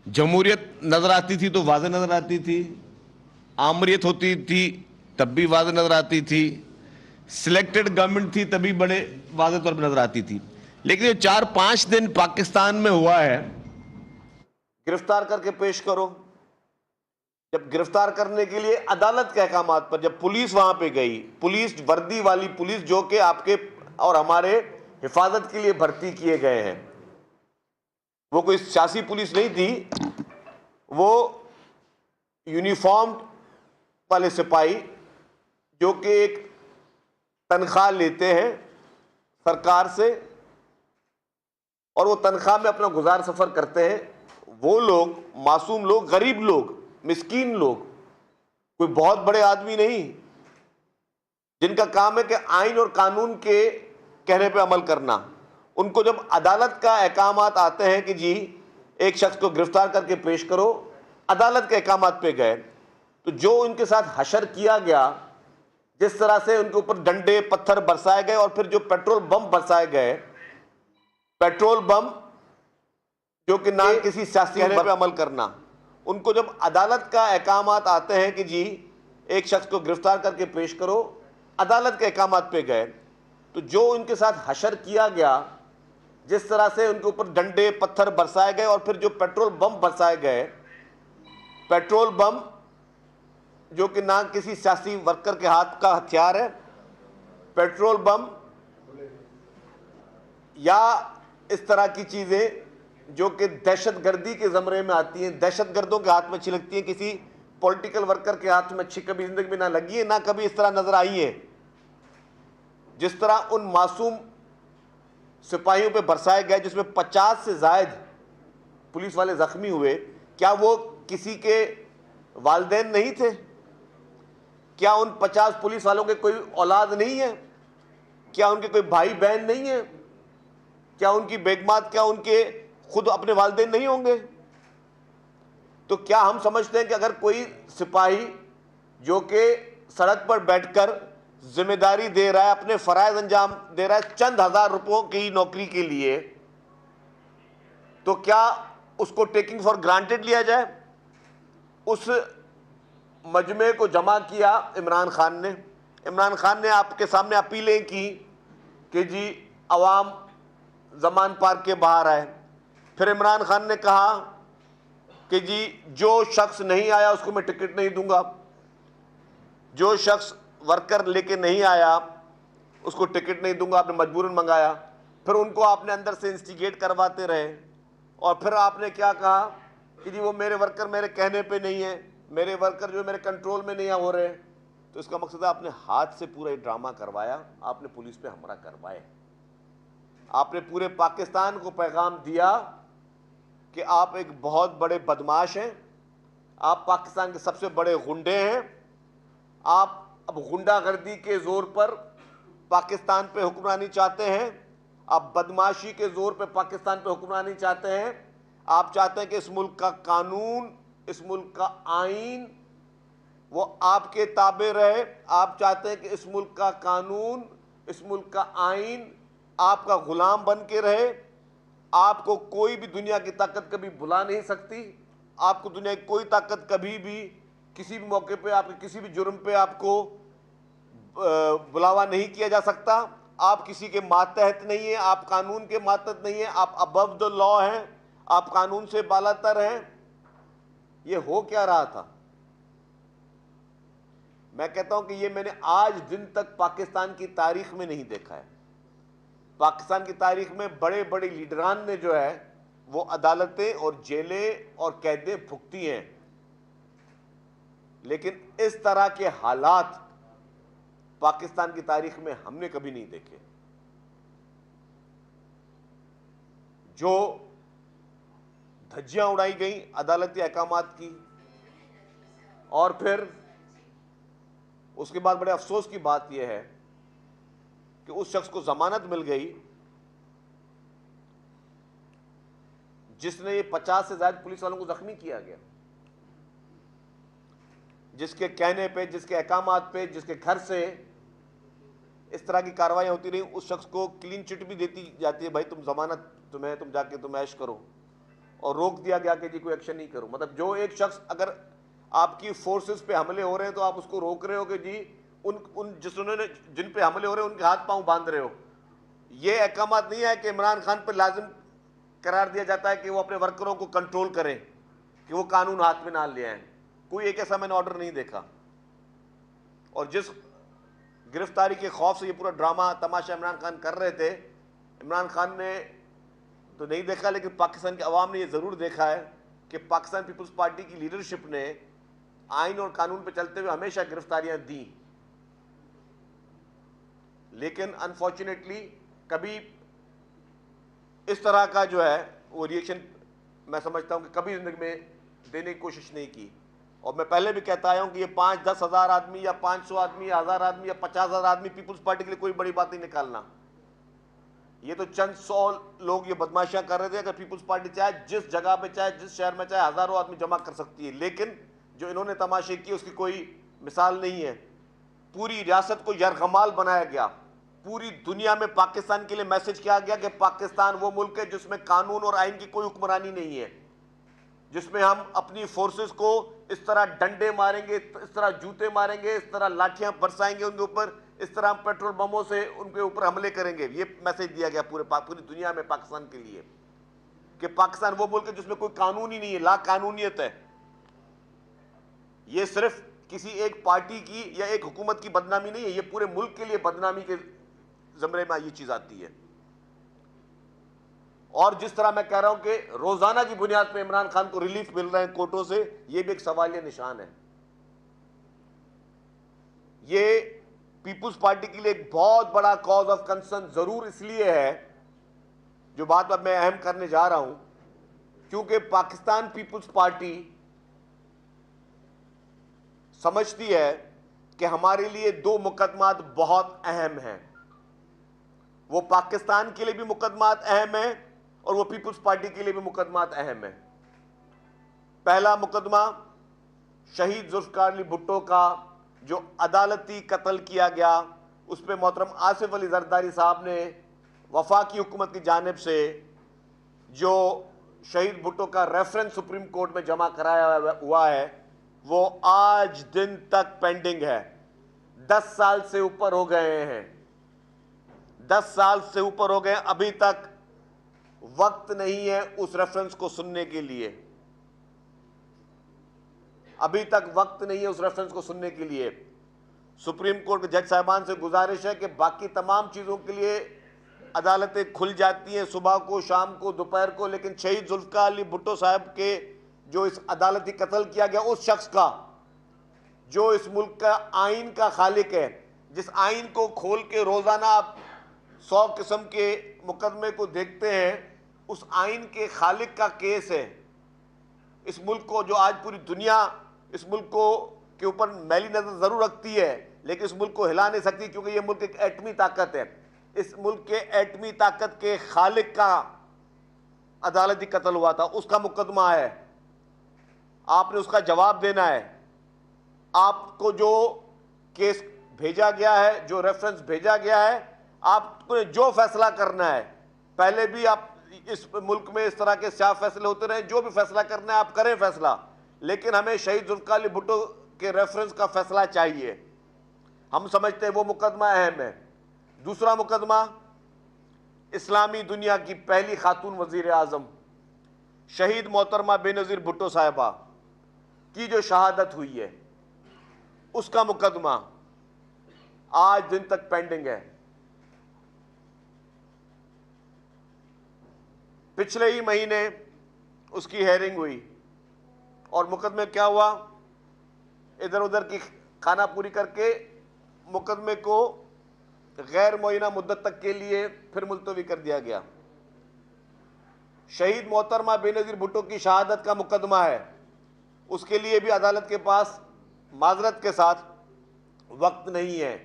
जमहूरियत नजर आती थी तो वाज़ेह नजर आती थी, आमरीत होती थी तब भी वाज़ेह नजर आती थी, सिलेक्टेड गवर्नमेंट थी तभी बड़े वाज़ेह तौर पर नजर आती थी। लेकिन ये 4-5 दिन पाकिस्तान में हुआ है, गिरफ्तार करके पेश करो। जब गिरफ्तार करने के लिए अदालत के अहकामात पर जब पुलिस वहां पे गई, पुलिस वर्दी वाली पुलिस जो कि आपके और हमारे हिफाजत के लिए भर्ती किए गए हैं, वो कोई सियासी पुलिस नहीं थी, वो यूनिफॉर्म वाले सिपाही जो कि एक तनख्वाह लेते हैं सरकार से और वो तनख्वाह में अपना गुजार सफर करते हैं। वो लोग मासूम लोग, गरीब लोग, मिस्कीन लोग, कोई बहुत बड़े आदमी नहीं, जिनका काम है कि आइन और कानून के कहने पे अमल करना, उनको जब अदालत का अहकामात आते हैं कि जी एक शख्स को गिरफ्तार करके पेश करो, अदालत के अहकामात पे गए, तो जो उनके साथ हशर किया गया, जिस तरह से उनके ऊपर डंडे पत्थर बरसाए गए और फिर जो पेट्रोल बम बरसाए गए, पेट्रोल बम जो कि ना किसी सियासी कहने पे अमल करना, उनको जब अदालत का अहकामात आते हैं कि जी एक शख्स को गिरफ्तार करके पेश करो, अदालत के अहकामात पे गए, तो जो उनके साथ हशर किया गया, जिस तरह से उनके ऊपर डंडे पत्थर बरसाए गए और फिर जो पेट्रोल बम बरसाए गए, पेट्रोल बम जो कि ना किसी सियासी वर्कर के हाथ का हथियार है, पेट्रोल बम या इस तरह की चीजें जो कि दहशतगर्दी के ज़मरे में आती हैं, दहशतगर्दों के हाथ में अच्छी लगती हैं, किसी पॉलिटिकल वर्कर के हाथ में अच्छी कभी जिंदगी में ना लगी है, ना कभी इस तरह नजर आई है। जिस तरह उन मासूम सिपाहियों पे बरसाए गए जिसमें 50 से ज्यादा पुलिस वाले जख्मी हुए, क्या वो किसी के वालिदैन नहीं थे? क्या उन 50 पुलिस वालों के कोई औलाद नहीं है? क्या उनके कोई भाई बहन नहीं है? क्या उनकी बेगमात, क्या उनके खुद अपने वालिदैन नहीं होंगे? तो क्या हम समझते हैं कि अगर कोई सिपाही जो कि सड़क पर बैठकर जिम्मेदारी दे रहा है, अपने फराइज अंजाम दे रहा है चंद हजार रुपयों की नौकरी के लिए, तो क्या उसको टेकिंग फॉर ग्रांटेड लिया जाए? उस मजमे को जमा किया इमरान खान ने। इमरान खान ने आपके सामने अपीलें की कि जी अवाम जमान पार्क के बाहर आए। फिर इमरान खान ने कहा कि जी जो शख्स नहीं आया उसको मैं टिकट नहीं दूंगा, जो शख्स वर्कर लेके नहीं आया उसको टिकट नहीं दूंगा। आपने मजबूरन मंगाया, फिर उनको आपने अंदर से इंस्टिगेट करवाते रहे और फिर आपने क्या कहा कि जी वो मेरे वर्कर मेरे कहने पे नहीं है, मेरे वर्कर जो मेरे कंट्रोल में नहीं हो रहे। तो इसका मकसद है आपने हाथ से पूरा ड्रामा करवाया, आपने पुलिस पे हमला करवाया, आपने पूरे पाकिस्तान को पैगाम दिया कि आप एक बहुत बड़े बदमाश हैं, आप पाकिस्तान के सबसे बड़े गुंडे हैं, आप अब गुंडागर्दी के जोर पर पाकिस्तान पे हुक्मरानी चाहते हैं, आप बदमाशी के जोर पे पाकिस्तान पे हुक्मरानी चाहते हैं। आप चाहते हैं कि इस मुल्क का कानून, इस मुल्क का आइन वो आपके ताबे रहे। आप चाहते हैं कि इस मुल्क का कानून, इस मुल्क का आइन आपका गुलाम बन के रहे। आपको कोई भी दुनिया की ताकत कभी बुला नहीं सकती, आपको दुनिया की कोई ताकत कभी भी किसी भी मौके पे आपके किसी भी जुर्म पे आपको बुलावा नहीं किया जा सकता। आप किसी के मातहत नहीं है, आप कानून के मातहत नहीं है, आप अबव द लॉ हैं, आप कानून से बालातर हैं। ये हो क्या रहा था? मैं कहता हूं कि ये मैंने आज दिन तक पाकिस्तान की तारीख में नहीं देखा है। पाकिस्तान की तारीख में बड़े बड़े लीडरान ने जो है वो अदालतें और जेलें और कैदें भुगती हैं, लेकिन इस तरह के हालात पाकिस्तान की तारीख में हमने कभी नहीं देखे। जो धज्जियां उड़ाई गई अदालती अहकामात की, और फिर उसके बाद बड़े अफसोस की बात यह है कि उस शख्स को जमानत मिल गई जिसने ये 50 से ज्यादा पुलिस वालों को जख्मी किया गया, जिसके कहने पे, जिसके अहकामात पे, जिसके घर से इस तरह की कार्रवाई होती रही, उस शख्स को क्लीन चिट भी देती जाती है, भाई तुम जमानत तुम्हें, तुम जाके तुम ऐश करो। और रोक दिया गया कि जी कोई एक्शन नहीं करो। मतलब जो एक शख्स अगर आपकी फोर्सेस पे हमले हो रहे हैं तो आप उसको रोक रहे हो कि जी उन जिन पे हमले हो रहे हैं उनके हाथ पांव बांध रहे हो। ये अहकामात नहीं है कि इमरान खान पर लाजिम करार दिया जाता है कि वो अपने वर्करों को कंट्रोल करें, कि वो कानून हाथ में ना ले आए। कोई एक ऐसा मैंने ऑर्डर नहीं देखा। और जिस गिरफ्तारी के खौफ से ये पूरा ड्रामा तमाशा इमरान खान कर रहे थे, इमरान खान ने तो नहीं देखा, लेकिन पाकिस्तान की अवाम ने ये ज़रूर देखा है कि पाकिस्तान पीपल्स पार्टी की लीडरशिप ने आइन और कानून पर चलते हुए हमेशा गिरफ्तारियां दी। लेकिन अनफॉर्चुनेटली कभी इस तरह का जो है वो रिएक्शन मैं समझता हूं कि कभी जिंदगी में देने की कोशिश नहीं की। और मैं पहले भी कहता आया हूं कि ये 5-10 हज़ार आदमी या 500 आदमी या 1000 आदमी या 50,000 आदमी पीपल्स पार्टी के लिए कोई बड़ी बात नहीं निकालना। ये तो चंद 100 लोग ये बदमाशियां कर रहे थे। अगर पीपल्स पार्टी चाहे जिस जगह पे चाहे जिस शहर में चाहे हजारों आदमी जमा कर सकती है, लेकिन जो इन्होंने तमाशे किए उसकी कोई मिसाल नहीं है। पूरी रियासत को यरगमाल बनाया गया। पूरी दुनिया में पाकिस्तान के लिए मैसेज किया गया कि पाकिस्तान वो मुल्क है जिसमें कानून और आइन की कोई हुक्मरानी नहीं है, जिसमें हम अपनी फोर्सेस को इस तरह डंडे मारेंगे, इस तरह जूते मारेंगे, इस तरह लाठियां बरसाएंगे उनके ऊपर, इस तरह हम पेट्रोल बमों से उनके ऊपर हमले करेंगे। ये मैसेज दिया गया पूरी दुनिया में पाकिस्तान के लिए कि पाकिस्तान वो मुल्क है जिसमें कोई कानून ही नहीं है, ला कानूनियत है। ये सिर्फ किसी एक पार्टी की या एक हुकूमत की बदनामी नहीं है, ये पूरे मुल्क के लिए बदनामी के ज़मरे में ये चीज आती है। और जिस तरह मैं कह रहा हूं कि रोजाना की बुनियाद पर इमरान खान को रिलीफ मिल रहे हैं कोर्टों से, यह भी एक सवालिया निशान है। ये पीपुल्स पार्टी के लिए एक बहुत बड़ा कॉज ऑफ कंसर्न जरूर इसलिए है, जो बात अब मैं अहम करने जा रहा हूं, क्योंकि पाकिस्तान पीपुल्स पार्टी समझती है कि हमारे लिए दो मुकदमात बहुत अहम हैं। वो पाकिस्तान के लिए भी मुकदमात अहम है और वो पीपुल्स पार्टी के लिए भी मुकदमात अहम है। पहला मुकदमा शहीद जुल्फकार अली भुट्टो का जो अदालती कत्ल किया गया, उस पर मोहतरम आसिफ अली जरदारी साहब ने वफाकी हुकूमत की जानिब से जो शहीद भुट्टो का रेफरेंस सुप्रीम कोर्ट में जमा कराया हुआ है, वो आज दिन तक पेंडिंग है। 10 साल से ऊपर हो गए हैं, 10 साल से ऊपर हो गए, अभी तक वक्त नहीं है उस रेफरेंस को सुनने के लिए। अभी तक वक्त नहीं है उस रेफरेंस को सुनने के लिए। सुप्रीम कोर्ट के जज साहबान से गुजारिश है कि बाकी तमाम चीज़ों के लिए अदालतें खुल जाती हैं, सुबह को, शाम को, दोपहर को, लेकिन शहीद जुल्फकार अली भुट्टो साहब के जो इस अदालती कत्ल किया गया, उस शख्स का जो इस मुल्क का आइन का खालिक है, जिस आइन को खोल के रोज़ाना आप 100 किस्म के मुकदमे को देखते हैं, उस आइन के खालिक का केस है। इस मुल्क को, जो आज पूरी दुनिया इस मुल्क को के ऊपर मैली नजर जरूर रखती है, लेकिन इस मुल्क को हिला नहीं सकती, क्योंकि यह मुल्क एक एटमी ताकत है। इस मुल्क के एटमी ताकत के खालिक का अदालती कत्ल हुआ था, उसका मुकदमा है। आपने उसका जवाब देना है। आपको जो केस भेजा गया है, जो रेफरेंस भेजा गया है, आपको जो फैसला करना है, पहले भी आप इस मुल्क में इस तरह के स्याह फैसले होते रहे, जो भी फैसला करना है आप करें फैसला, लेकिन हमें शहीद जुल्फकार अली भुट्टो के रेफरेंस का फैसला चाहिए। हम समझते हैं वो मुकदमा अहम है। दूसरा मुकदमा इस्लामी दुनिया की पहली खातून वजीर आजम शहीद मोहतरमा बेनज़ीर भुट्टो साहिबा की जो शहादत हुई है, उसका मुकदमा आज दिन तक पेंडिंग है। पिछले ही महीने उसकी हेयरिंग हुई और मुकदमे क्या हुआ, इधर उधर की खाना पूरी करके मुकदमे को गैर मुअय्यना मुद्दत तक के लिए फिर मुलतवी कर दिया गया। शहीद मोहतरमा बेनज़ीर भुट्टो की शहादत का मुकदमा है, उसके लिए भी अदालत के पास माजरत के साथ वक्त नहीं है।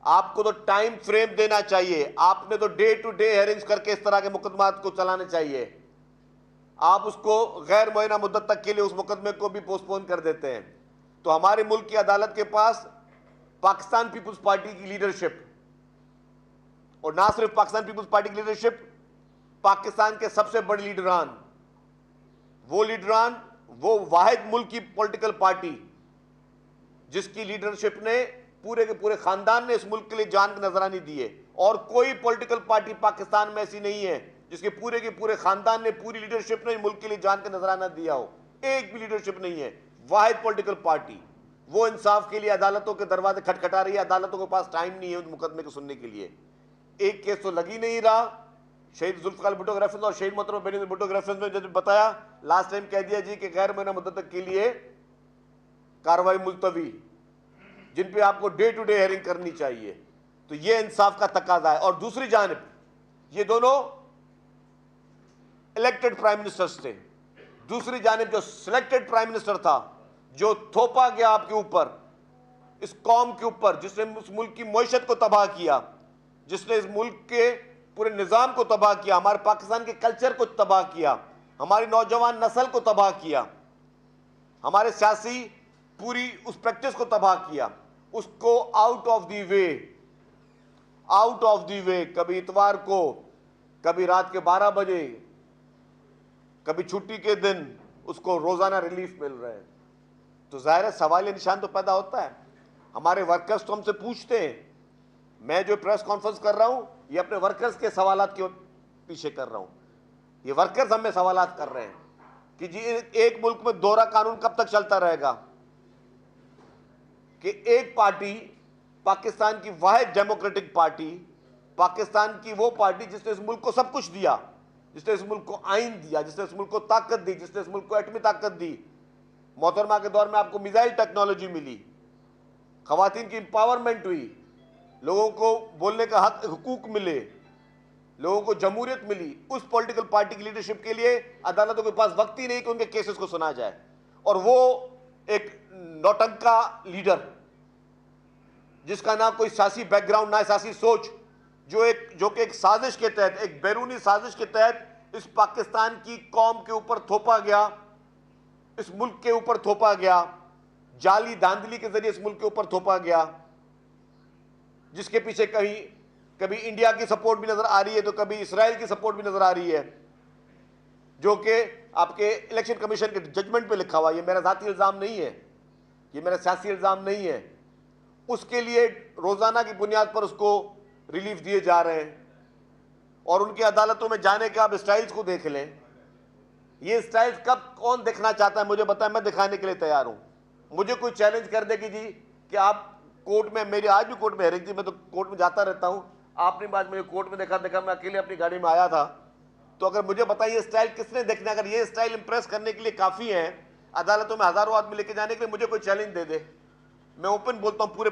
आपको तो टाइम फ्रेम देना चाहिए। आपने तो डे टू डे हेयरिंग्स करके इस तरह के मुकदमात को चलाने चाहिए। आप उसको गैर मुअय्यना मुद्दत तक के लिए उस मुकदमे को भी पोस्टपोन कर देते हैं। तो हमारे मुल्क की अदालत के पास पाकिस्तान पीपुल्स पार्टी की लीडरशिप, और ना सिर्फ पाकिस्तान पीपुल्स पार्टी की लीडरशिप, पाकिस्तान के सबसे बड़े लीडरान वो लीडरान, वो वाहिद मुल्क की पॉलिटिकल पार्टी जिसकी लीडरशिप ने पूरे के पूरे खानदान ने इस मुल्क के लिए जान की नजरानी दी है, और कोई पॉलिटिकल पार्टी पाकिस्तान में ऐसी नहीं है जिसके पूरे के पूरे खानदान ने, पूरी लीडरशिप ने मुल्क के लिए जान का नजराना दिया हो। एक भी लीडरशिप नहीं है। वाहिद पॉलिटिकल पार्टी, वो इंसाफ के लिए अदालतों के दरवाजे खटखटा रही है। अदालतों के पास टाइम नहीं है उस मुकदमे को सुनने के लिए। एक केस तो लग ही नहीं रहा। शहीद जुल्फिकार भुट्टो के रेफरेंस और शहीद मोहतरमा बेनज़ीर भुट्टो के रेफरेंस में जब बताया लास्ट टाइम कह दिया जी कि गैर महीना मुद्दत के लिए कार्रवाई मुलतवी, जिन पे आपको डे टू डे हेयरिंग करनी चाहिए। तो ये इंसाफ का तकाजा है। और दूसरी जानिब ये दोनों इलेक्टेड प्राइम मिनिस्टर्स थे, दूसरी जानिब जो सिलेक्टेड प्राइम मिनिस्टर था, जो थोपा गया आपके ऊपर, इस कौम के ऊपर, जिसने उस मुल्क की मईशत को तबाह किया, जिसने इस मुल्क के पूरे निज़ाम को तबाह किया, हमारे पाकिस्तान के कल्चर को तबाह किया, हमारी नौजवान नस्ल को तबाह किया, हमारे सियासी पूरी उस प्रैक्टिस को तबाह किया, उसको आउट ऑफ द वे कभी इतवार को, कभी रात के 12 बजे, कभी छुट्टी के दिन उसको रोजाना रिलीफ मिल रहा है। तो जाहिर है सवाल निशान तो पैदा होता है। हमारे वर्कर्स तो हमसे पूछते हैं, मैं जो प्रेस कॉन्फ्रेंस कर रहा हूं ये अपने वर्कर्स के सवालात के पीछे कर रहा हूं। ये वर्कर्स हमें सवालात कर रहे हैं कि जी एक मुल्क में दोहरा कानून कब तक चलता रहेगा, कि एक पार्टी, पाकिस्तान की वाहिद डेमोक्रेटिक पार्टी, पाकिस्तान की वो पार्टी जिसने इस मुल्क को सब कुछ दिया, जिसने इस मुल्क को आइन दिया, जिसने इस मुल्क को ताकत दी, जिसने इस मुल्क को एटमी ताकत दी। मोहतरमा के दौर में आपको मिसाइल टेक्नोलॉजी मिली, खवातीन की एम्पावरमेंट हुई, लोगों को बोलने का हक हुकूक मिले, लोगों को जमहूरियत मिली। उस पॉलिटिकल पार्टी की लीडरशिप के लिए अदालतों के पास वक्त ही नहीं कि उनके केसेस को सुना जाए। और वो एक नौटंका लीडर जिसका ना कोई सियासी बैकग्राउंड, ना सियासी सोच, जो कि एक साजिश के तहत, एक बैरूनी साजिश के तहत इस पाकिस्तान की कौम के ऊपर थोपा गया, इस मुल्क के ऊपर थोपा गया, जाली धांधली के जरिए इस मुल्क के ऊपर थोपा गया, जिसके पीछे कभी इंडिया की सपोर्ट भी नजर आ रही है तो कभी इसराइल की सपोर्ट भी नजर आ रही है, जो कि आपके इलेक्शन कमीशन के जजमेंट पे लिखा हुआ। ये मेरा जाती इल्जाम नहीं है, ये मेरा सियासी इल्जाम नहीं है। उसके लिए रोजाना की बुनियाद पर उसको रिलीफ दिए जा रहे हैं। और उनकी अदालतों में जाने के आप स्टाइल्स को देख लें। ये स्टाइल्स कब कौन देखना चाहता है मुझे बताएं, मैं दिखाने के लिए तैयार हूं। मुझे कोई चैलेंज कर दे कि जी कि आप कोर्ट में, मेरी आज भी कोर्ट में हेयरिंग थी, मैं तो कोर्ट में जाता रहता हूं, आपने बात मुझे कोर्ट में देखा, मैं अकेले अपनी गाड़ी में आया था। तो अगर मुझे बताइए स्टाइल किसने देखना, अगर ये स्टाइल इंप्रेस करने के लिए काफी है अदालतों में हजारों आदमी लेके जाने के लिए, मुझे कोई चैलेंज दे दे। मैं ओपन बोलता हूं, पूरे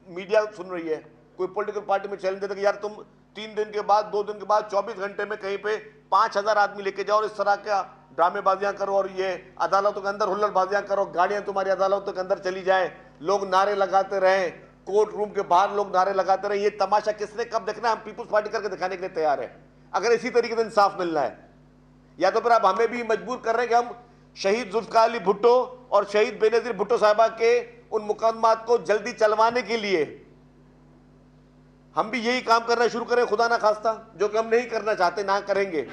मीडिया सुन रही है, कोई पॉलिटिकल पार्टी में चैलेंज दे दे कि यार तुम 3 दिन के बाद, 2 दिन के बाद, 24 घंटे में कहीं पे 5000 आदमी लेके जाओ और इस तरह का ड्रामेबाजियां करो और ये अदालतों के अंदर हुल्लड़बाजियां करो, गाड़ियां तुम्हारी अदालतों के अंदर चली जाए, लोग नारे लगाते रहें, कोर्ट रूम के बाहर लोग नारे लगाते रहे। ये तमाशा किसने कब देखना है? हम पीपुल्स पार्टी करके दिखाने के लिए तैयार है, अगर इसी तरीके से इंसाफ मिलना है। या तो फिर आप हमें भी मजबूर कर रहे हैं कि हम शहीद जुल्फिकार अली भुट्टो और शहीद बेनज़ीर भुट्टो साहिबा के उन मुकदमात को जल्दी चलवाने के लिए हम भी यही काम करना शुरू करें, खुदा ना खास्ता, जो कि हम नहीं करना चाहते, ना करेंगे।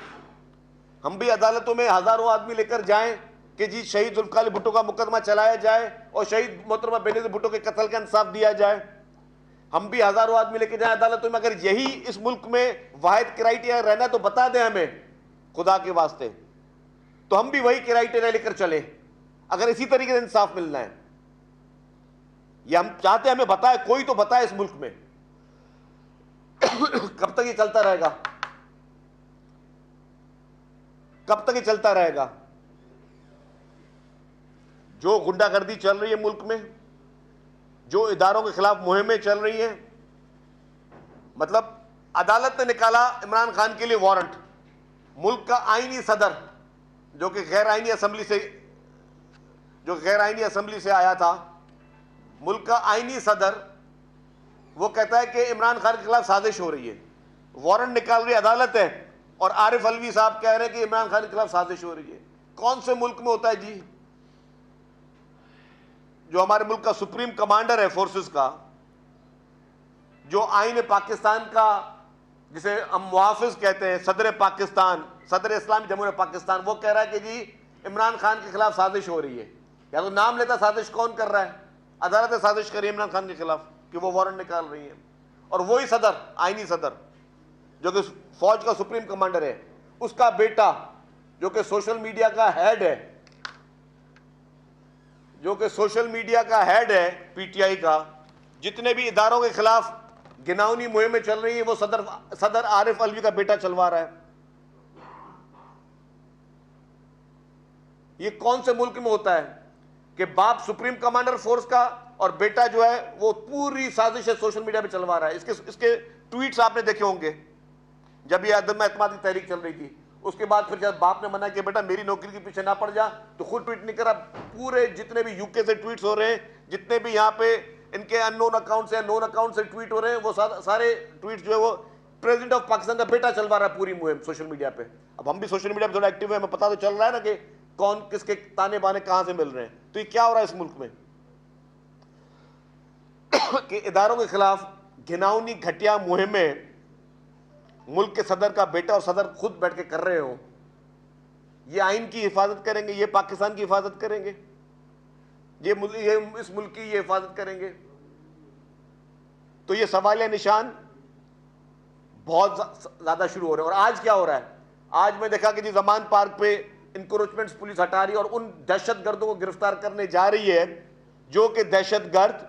हम भी अदालतों में हजारों आदमी लेकर जाएं कि जी शहीद जुल्फिकार अली भुट्टो का मुकदमा चलाया जाए और शहीद मोहतरमा बेनज़ीर भुट्टो के कत्ल का इंसाफ दिया जाए। हम भी हजारों आदमी लेके जाएं अदालतों में। अगर यही इस मुल्क में वाहिद क्राइटेरिया रहना तो बता दें हमें, खुदा के वास्ते, तो हम भी वही क्राइटेरिया लेकर चले, अगर इसी तरीके से इंसाफ मिलना है। ये हम चाहते हैं, हमें बताए, कोई तो बताए इस मुल्क में। कब तक ये चलता रहेगा? कब तक ये चलता रहेगा? जो गुंडागर्दी चल रही है मुल्क में, जो इदारों के खिलाफ मुहिमें चल रही हैं, मतलब अदालत ने निकाला इमरान खान के लिए वारंट, मुल्क का आईनी सदर जो कि गैर आईनी असेंबली से आया था, मुल्क का आईनी सदर, वो कहता है कि इमरान खान के खिलाफ साजिश हो रही है। वारंट निकाल रही अदालत है और आरिफ अलवी साहब कह रहे हैं कि इमरान खान के खिलाफ साजिश हो रही है। कौन से मुल्क में होता है जी? जो हमारे मुल्क का सुप्रीम कमांडर है फोर्सेस का, जो आईन पाकिस्तान का, जिसे हम मुहाफिज कहते हैं, सदर पाकिस्तान, सदर इस्लामी जमहूरियत पाकिस्तान, वो कह रहा है कि जी इमरान खान के खिलाफ साजिश हो रही है, या तो नाम लेता साजिश कौन कर रहा है, अदालत ने साजिश करी इमरान खान के खिलाफ कि वो वारंट निकाल रही है, और वही सदर, आईनी सदर जो कि फौज का सुप्रीम कमांडर है, उसका बेटा जो कि सोशल मीडिया का हेड है, जो कि सोशल मीडिया का हेड है पीटीआई का, जितने भी इदारों के खिलाफ घिनौनी मुहिमें चल रही है वो सदर आरिफ अलवी का बेटा चलवा रहा है। ये कौन से मुल्क में होता है कि बाप सुप्रीम कमांडर फोर्स का और बेटा जो है वो पूरी साजिश सोशल मीडिया पे चलवा रहा है। इसके ट्वीट्स आपने देखे होंगे जब ये अदम एतमाद की तहरीक चल रही थी, उसके बाद फिर जब बाप ने मना किया बेटा मेरी नौकरी के पीछे ना पड़ जा, तो खुद ट्वीट नहीं करा। पूरे जितने भी यूके से ट्वीट्स हो रहे हैं, जितने भी यहाँ पे इनके अननोन अकाउंट से नोन अकाउंट से ट्वीट हो रहे हैं, वो सारे ट्वीट जो है वो प्रेसिडेंट ऑफ पाकिस्तान का बेटा चलवा रहा है पूरी मुहिम सोशल मीडिया पे। अब हम भी सोशल मीडिया पे थोड़ा एक्टिव है, हमें पता तो चल रहा है ना कि कौन किसके ताने बाने कहां से मिल रहे हैं। तो ये क्या हो रहा है इस मुल्क में कि इदारों के खिलाफ घिनौनी घटिया मुहिमें मुल्क के सदर का बेटा और सदर खुद बैठ के कर रहे हो। ये आइन की हिफाजत करेंगे, ये पाकिस्तान की हिफाजत करेंगे, ये इस मुल्क की ये हिफाजत करेंगे। तो ये सवालिया निशान बहुत ज्यादा शुरू हो रहे हैं। और आज क्या हो रहा है, आज मैं देखा कि जी जमान पार्क पे इंक्रोचमेंट्स पुलिस हटा रही है और उन दहशतगर्दों को गिरफ्तार करने जा रही है जो कि दहशतगर्द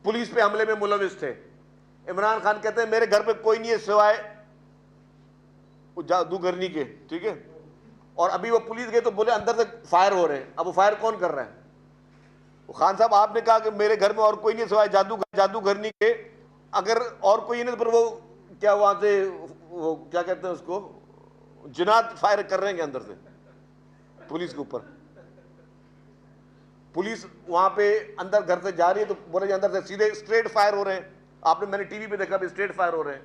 पुलिस पे हमले में मुलविस थे। इमरान खान कहते हैं मेरे घर पे कोई नहीं है सिवाय जादूगरनी के, ठीक है। और अभी वो पुलिस गए तो बोले अंदर से फायर हो रहे हैं। अब वो फायर कौन कर रहा है? खान साहब आपने कहा कि मेरे घर में और कोई नहीं सिवाय जादूगरनी के, अगर और कोई नहीं तो फिर वो क्या वहां से वो क्या कहते हैं उसको, जिनात फायर कर रहे हैं अंदर से पुलिस के ऊपर। पुलिस वहां पे अंदर घर से जा रही है तो बोले अंदर से सीधे स्ट्रेट फायर हो रहे हैं। मैंने टीवी पे देखा भी स्ट्रेट फायर हो रहे हैं।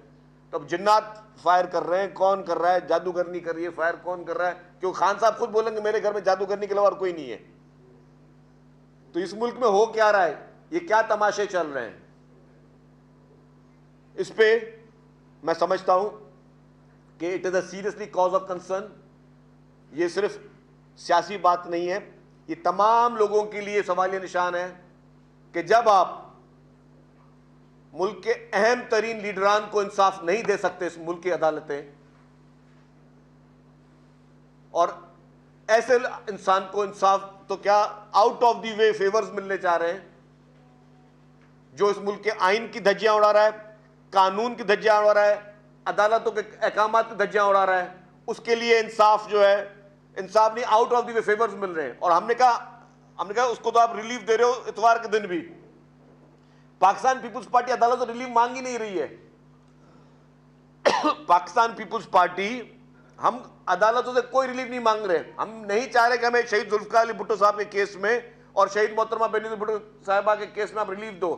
तो अब जिन्नात फायर कर रहे हैं, कौन कर रहा है? जादूगरनी कर रही है, फायर कौन कर रहा है? क्योंकि खान साहब खुद बोलेंगे मेरे घर में जादूगरनी के अलावा और कोई नहीं है। तो इस मुल्क में हो क्या रहा है, ये क्या तमाशे चल रहे हैं, इस पे मैं समझता हूं कि it is a seriously cause of concern. ये सिर्फ सियासी बात नहीं है, ये तमाम लोगों के लिए सवालिया निशान है कि जब आप मुल्क के अहम तरीन लीडरान को इंसाफ नहीं दे सकते इस मुल्क की अदालतें, और ऐसे इंसान को इंसाफ तो क्या out of the way favours मिलने जा रहे हैं, जो इस मुल्क के आइन की धज्जियां उड़ा रहा है, कानून की धज्जियां उड़ा रहा है, अदालतों के अहकामात की धज्जियां उड़ा रहा है, उसके लिए इंसाफ जो है, इंसाफ नहीं out of the way favours मिल रहे हैं। और हमने कहा उसको तो आप रिलीफ दे रहे हो इतवार के दिन भी। पाकिस्तान पीपुल्स पार्टी अदालत से रिलीफ मांग ही नहीं रही है। पाकिस्तान पीपुल्स पार्टी, हम अदालतों से कोई रिलीफ नहीं मांग रहे। हम नहीं चाह रहे कि हमें शहीद जुल्फकार अली भुट्टो साहब के केस में और शहीद मोहतरमा बेनजीर भुट्टो साहिबा के केस में आप रिलीफ दो।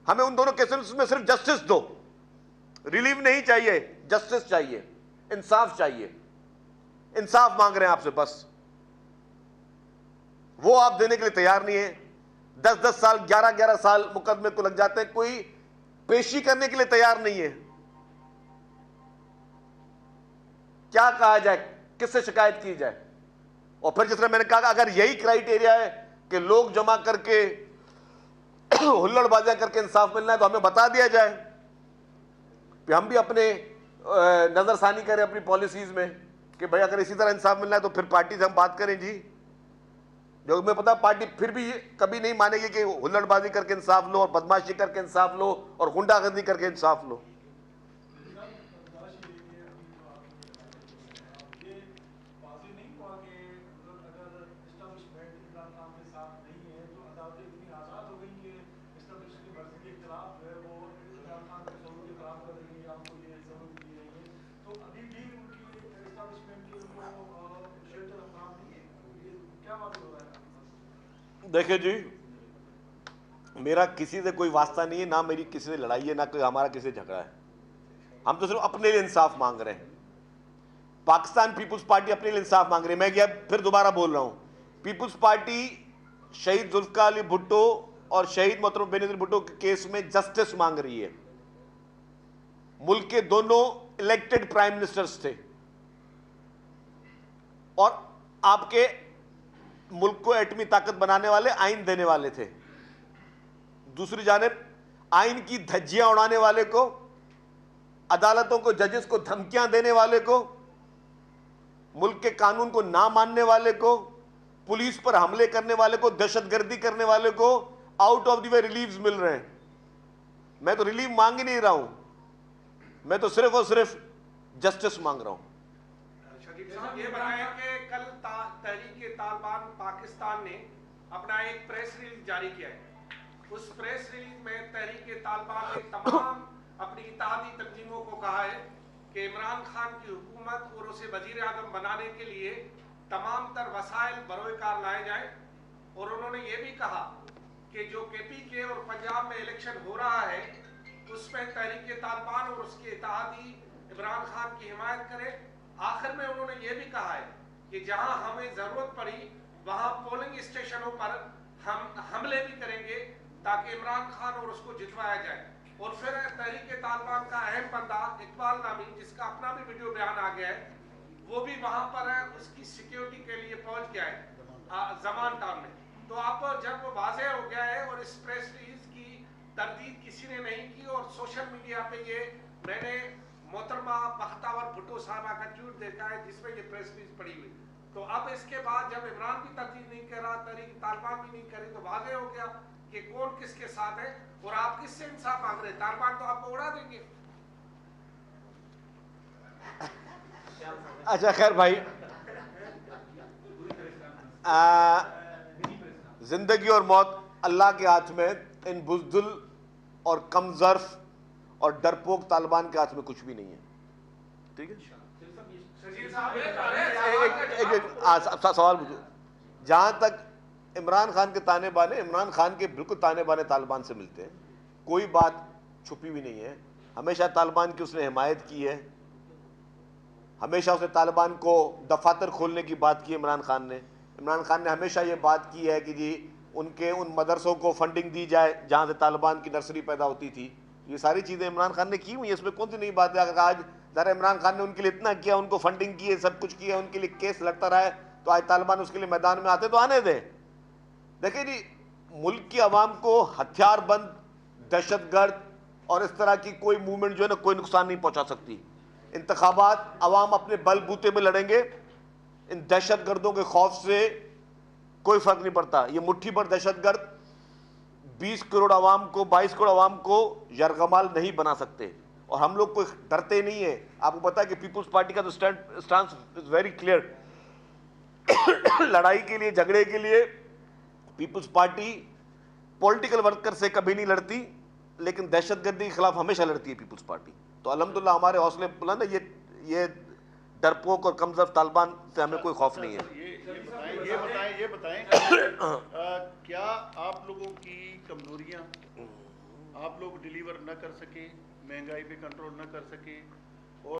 हमें उन दोनों केसेस में सिर्फ जस्टिस दो, रिलीफ नहीं चाहिए, जस्टिस चाहिए, इंसाफ चाहिए। इंसाफ मांग रहे हैं आपसे बस, वो आप देने के लिए तैयार नहीं है। 10-10 साल 11-11 साल मुकदमे को लग जाते हैं, कोई पेशी करने के लिए तैयार नहीं है। क्या कहा जाए, किससे शिकायत की जाए? और फिर जिस तरह मैंने कहा अगर यही क्राइटेरिया है कि लोग जमा करके हुल्लड़बाजियां करके इंसाफ मिलना है तो हमें बता दिया जाए कि हम भी अपने नजरसानी करें अपनी पॉलिसीज में कि भाई अगर इसी तरह इंसाफ मिलना है तो फिर पार्टी से हम बात करें जी। जो मैं पता पार्टी फिर भी कभी नहीं मानेगी कि हुल्लड़बाजी करके इंसाफ लो और बदमाशी करके इंसाफ लो और गुंडागर्दी करके इंसाफ लो। देखिए जी, मेरा किसी से कोई वास्ता नहीं है, ना मेरी किसी से लड़ाई है, ना कोई हमारा किसी से झगड़ा है। हम तो सिर्फ अपने लिए इंसाफ मांग रहे हैं। पाकिस्तान पीपुल्स पार्टी अपने लिए इंसाफ मांग रही है। मैं क्या फिर दोबारा बोल रहा हूं, पीपुल्स पार्टी शहीद जुल्फकार अली भुट्टो और शहीद मोहतरमा बेनजीर भुट्टो के केस में जस्टिस मांग रही है। मुल्क के दोनों इलेक्टेड प्राइम मिनिस्टर्स थे और आपके मुल्क को एटमी ताकत बनाने वाले, आइन देने वाले थे। दूसरी जानिब आइन की धज्जियां उड़ाने वाले को, अदालतों को, जजेस को धमकियां देने वाले को, मुल्क के कानून को ना मानने वाले को, पुलिस पर हमले करने वाले को, दहशतगर्दी करने वाले को out of the way reliefs मिल रहे हैं। मैं तो रिलीफ मांग ही नहीं रहा हूं, मैं तो सिर्फ और सिर्फ जस्टिस मांग रहा हूं। शकील साहब, ये बताया कि कल तहरीक-ए-तालिबान पाकिस्तान ने अपना एक प्रेस रिलीज जारी किया है। उस प्रेस रिलीज में तहरीक-ए-तालिबान ने तमाम अपनी इत्तेहादी तंजीमों को कहा है कि इमरान खान की हुकूमत और उसे वजीर आज़म बनाने के लिए तमाम तर वसाइल बरोकार लाए जाए। और उन्होंने ये भी कहा कि जो KPK और पंजाब में इलेक्शन हो रहा है उसमें तहरीक-ए-तालिबान और उसके इत्तेहादी इमरान खान की हिमायत करे। आखिर में उन्होंने ये भी कहा है कि जहां हमें जरूरत पड़ी वहां पोलिंग स्टेशनों पर हम हमले भी करेंगे ताकि इमरान खान और उसको जितवाया जाए। और फिर तहरीक-ए-तालिबान का अहम बंदा इकबाल नामी, जिसका अपना भी वीडियो बयान आ गया है, वो भी वहां पर है, उसकी सिक्योरिटी के लिए पहुंच गया है जमान टाउन में। तो आप जब वाज़ेह हो गया है और इस प्रेस रिलीज की तरदीद किसी ने नहीं की और सोशल मीडिया पे ये मैंने मोहतरमा बख्तावर भुट्टो साहबा का ट्वीट देखा है जिसमें ये प्रेस रिलीज पड़ी हुई, तो अब इसके बाद जब इमरान भी तरदीद नहीं कर रहा, तहरीक-ए-तालिबान भी नहीं करी, तो वाज़ेह हो गया कि कौन किसके साथ है और आप किससे इंसाफ मांग रहे हैं। तालिबान तो आपको उड़ा देंगे। अच्छा खैर भाई, जिंदगी और मौत अल्लाह के हाथ में, इन बुज़दिल और कमज़र्फ और डरपोक तालिबान के हाथ में कुछ भी नहीं है। ठीक है, एक सवाल पूछो। जहां तक इमरान खान के ताने बाने, इमरान खान के बिल्कुल ताने बाने तालिबान से मिलते हैं, कोई बात छुपी हुई नहीं है। हमेशा तालिबान की उसने हिमायत की है, हमेशा उसने तालिबान को दफातर खोलने की बात की। इमरान खान ने हमेशा ये बात की है कि जी उनके उन मदरसों को फंडिंग दी जाए जहाँ से तालिबान की नर्सरी पैदा होती थी। ये सारी चीज़ें इमरान खान ने की हुई है, इसमें कौन सी नई बात है। अगर आज ज़रा इमरान खान ने उनके लिए इतना किया, उनको फंडिंग की है, सब कुछ किया, उनके लिए केस लड़ता रहा है, तो आज तालिबान उसके लिए मैदान में आते तो आने दें। देखिए जी, मुल्क की आवाम को हथियारबंद, दहशतगर्द और इस तरह की कोई मूवमेंट जो है ना, कोई नुकसान नहीं पहुंचा सकती। इंतखाबात अवाम अपने बलबूते में लड़ेंगे, इन दहशतगर्दों के खौफ से कोई फर्क नहीं पड़ता। ये मुट्ठी भर दहशतगर्द 20 करोड़ आवाम को, 22 करोड़ आवाम को यरगमाल नहीं बना सकते, और हम लोग कोई डरते नहीं है। आपको पता है कि पीपुल्स पार्टी का तो स्टांस इज वेरी क्लियर। लड़ाई के लिए, झगड़े के लिए पीपुल्स पार्टी पॉलिटिकल वर्कर से कभी नहीं लड़ती, लेकिन दहशतगर्दी के खिलाफ हमेशा लड़ती है पीपुल्स पार्टी। तो अल्हम्दुलिल्लाह हमारे हौसले बुलंद है। ये डरपोक और कमजोर तालिबान से हमें कोई खौफ नहीं है। ये बताएं क्या आप लोगों की कमजोरियां आप लोग डिलीवर न कर सके, महंगाई पे कंट्रोल न कर सके,